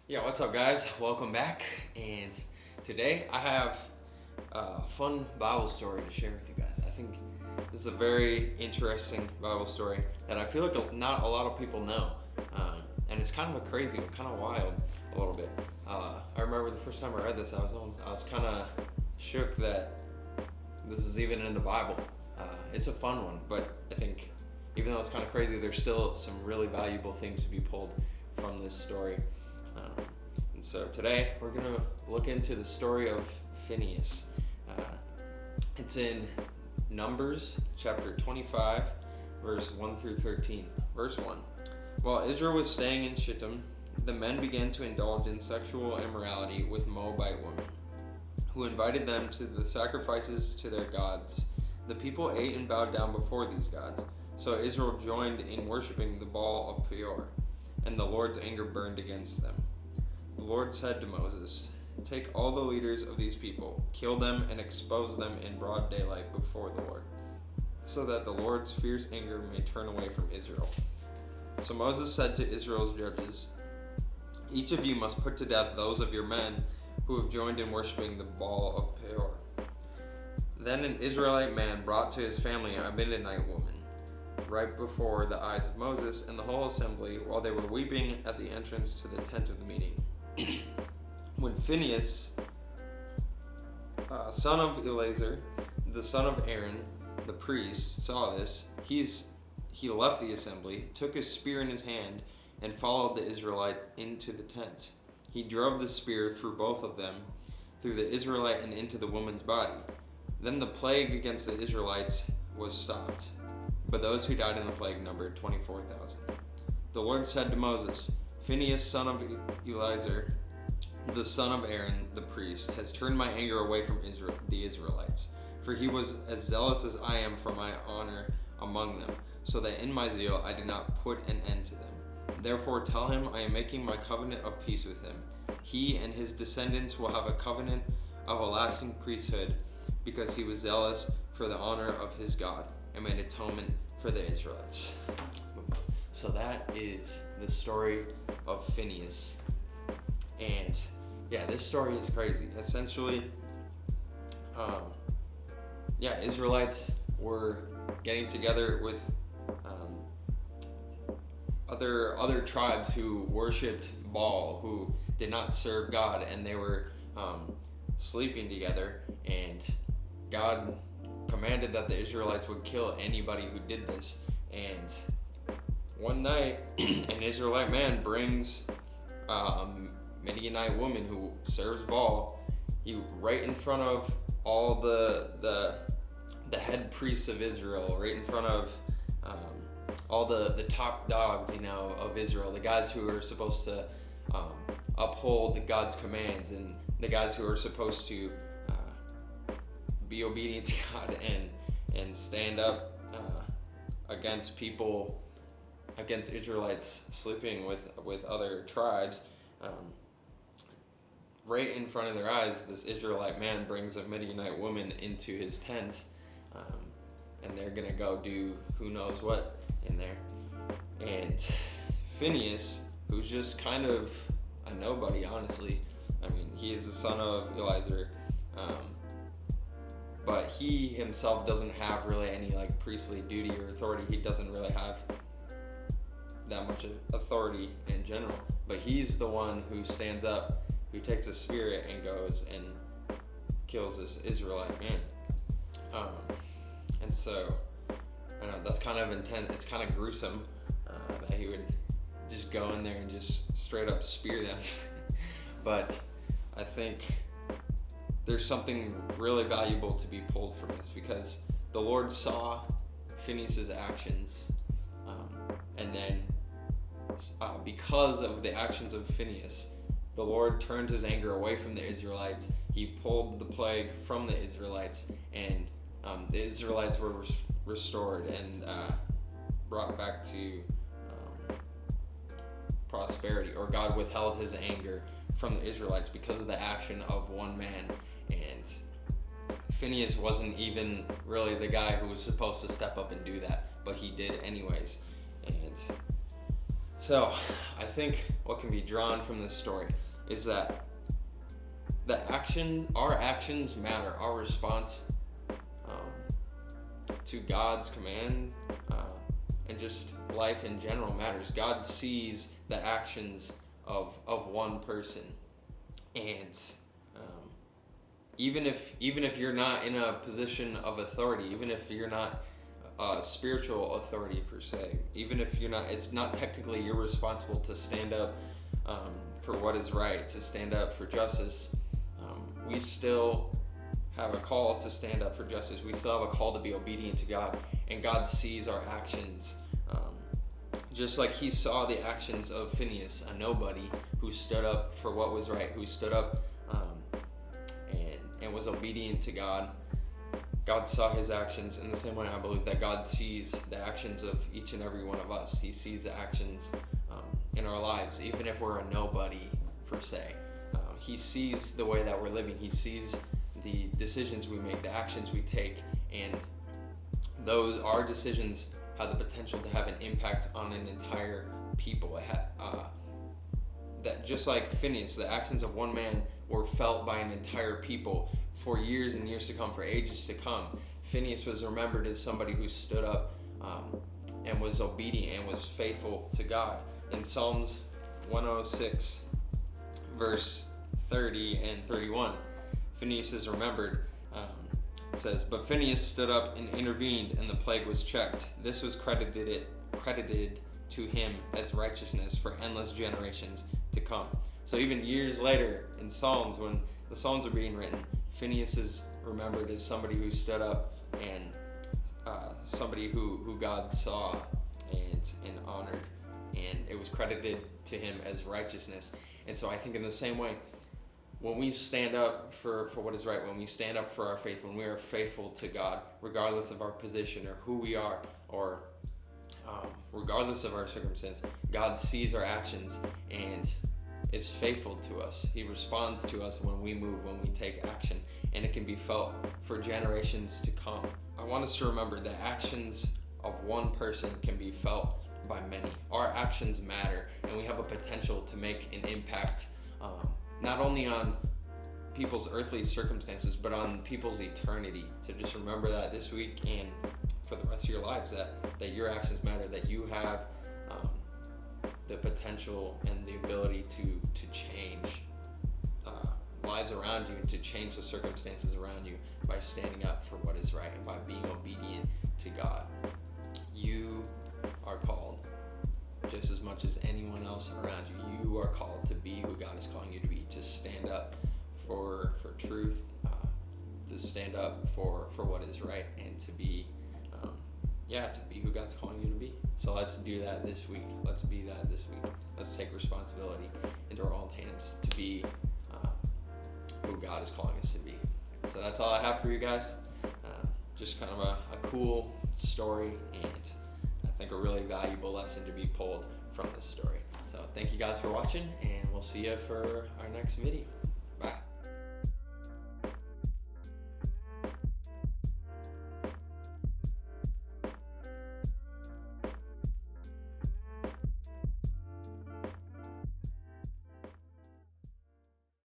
Yeah, what's up, guys? Welcome back. And today I have a fun Bible story to share with you guys. I think this is a very interesting Bible story that I feel like not a lot of people know. And it's kind of a crazy, kind of wild a little bit. I remember the first time I read this, I was kind of shook that this is even in the Bible. It's a fun one, but I think even though it's kind of crazy, there's still some really valuable things to be pulled from this story. And so today we're going to look into the story of Phinehas. It's in Numbers chapter 25, verse 1 through 13. Verse 1. While Israel was staying in Shittim, the men began to indulge in sexual immorality with Moabite women, who invited them to the sacrifices to their gods. The people ate and bowed down before these gods, so Israel joined in worshiping the Baal of Peor, and the Lord's anger burned against them. The Lord said to Moses, "Take all the leaders of these people, kill them, and expose them in broad daylight before the Lord, so that the Lord's fierce anger may turn away from Israel." So Moses said to Israel's judges, "Each of you must put to death those of your men who have joined in worshiping the Baal of Peor." Then an Israelite man brought to his family a Midianite woman, right before the eyes of Moses and the whole assembly, while they were weeping at the entrance to the tent of the meeting. When Phinehas, son of Eleazar, the son of Aaron, the priest, saw this, he left the assembly, took his spear in his hand, and followed the Israelite into the tent. He drove the spear through both of them, through the Israelite and into the woman's body. Then the plague against the Israelites was stopped, but those who died in the plague numbered 24,000. The Lord said to Moses, "Phinehas, son of Eleazar, the son of Aaron, the priest, has turned my anger away from the Israelites, for he was as zealous as I am for my honor among them, so that in my zeal I did not put an end to them. Therefore tell him I am making my covenant of peace with him. He and his descendants will have a covenant of a lasting priesthood, because he was zealous for the honor of his God and made atonement for the Israelites." So that is the story of Phinehas. And yeah, this story is crazy. Essentially, Israelites were getting together with other tribes who worshipped Baal, who did not serve God, and they were sleeping together, and God commanded that the Israelites would kill anybody who did this. And one night, an Israelite man brings a Midianite woman who serves Baal. He right in front of all the head priests of Israel, right in front of all the top dogs, of Israel, the guys who are supposed to uphold God's commands, and the guys who are supposed to be obedient to God and stand up against people, against Israelites sleeping with other tribes. Right in front of their eyes, this Israelite man brings a Midianite woman into his tent, and they're gonna go do who knows what in there. And Phinehas, who's just kind of a nobody, honestly. I mean, he is the son of Eleazar, but he himself doesn't have really any priestly duty or authority. He doesn't really have that much authority in general, but he's the one who stands up, who takes a spear and goes and kills this Israelite man. And so, I know that's kind of intense. It's kind of gruesome that he would just go in there and just straight up spear them. But I think there's something really valuable to be pulled from this, because the Lord saw Phinehas' actions, and then because of the actions of Phinehas, the Lord turned his anger away from the Israelites. He pulled the plague from the Israelites, and the Israelites were restored and brought back to prosperity, or God withheld his anger from the Israelites because of the action of one man. And Phinehas wasn't even really the guy who was supposed to step up and do that, but he did anyways. And So I think what can be drawn from this story is that our actions matter. Our response to God's command and just life in general matters. God sees the actions of one person, and even if you're not in a position of authority, even if you're not spiritual authority per se, even if you're not, it's not technically you're responsible to stand up for what is right, to stand up for justice. We still have a call to stand up for justice. We still have a call to be obedient to God, and God sees our actions. Just like he saw the actions of Phinehas, a nobody who stood up for what was right, who stood up and was obedient to God. God saw his actions in the same way I believe that God sees the actions of each and every one of us. He sees the actions in our lives, even if we're a nobody per se. He sees the way that we're living. He sees the decisions we make, the actions we take, and our decisions have the potential to have an impact on an entire people. That just like Phinehas, the actions of one man were felt by an entire people for years and years to come, for ages to come. Phinehas was remembered as somebody who stood up and was obedient and was faithful to God. In Psalms 106, verse 30 and 31, Phinehas is remembered. It says, "But Phinehas stood up and intervened, and the plague was checked. This was credited to him as righteousness for endless generations to come." So even years later in Psalms, when the Psalms are being written, Phinehas is remembered as somebody who stood up and somebody who God saw and honored, and it was credited to him as righteousness. And so I think in the same way, when we stand up for what is right, when we stand up for our faith, when we are faithful to God, regardless of our position or who we are, or regardless of our circumstance, God sees our actions and is faithful to us. He responds to us when we move, when we take action, and it can be felt for generations to come. I want us to remember the actions of one person can be felt by many. Our actions matter, and we have a potential to make an impact, not only on people's earthly circumstances, but on people's eternity. So just remember that this week and for the rest of your lives, that your actions matter, that you have the potential and the ability to change lives around you and to change the circumstances around you by standing up for what is right and by being obedient to God. You are called just as much as anyone else around you. You are called to be who God is calling you to be, to stand up for truth, to stand up for what is right, and to be who God's calling you to be. So let's do that this week. Let's be that this week. Let's take responsibility into our own hands to be who God is calling us to be. So that's all I have for you guys. Just kind of a cool story, and I think a really valuable lesson to be pulled from this story. So thank you guys for watching, and we'll see you for our next video.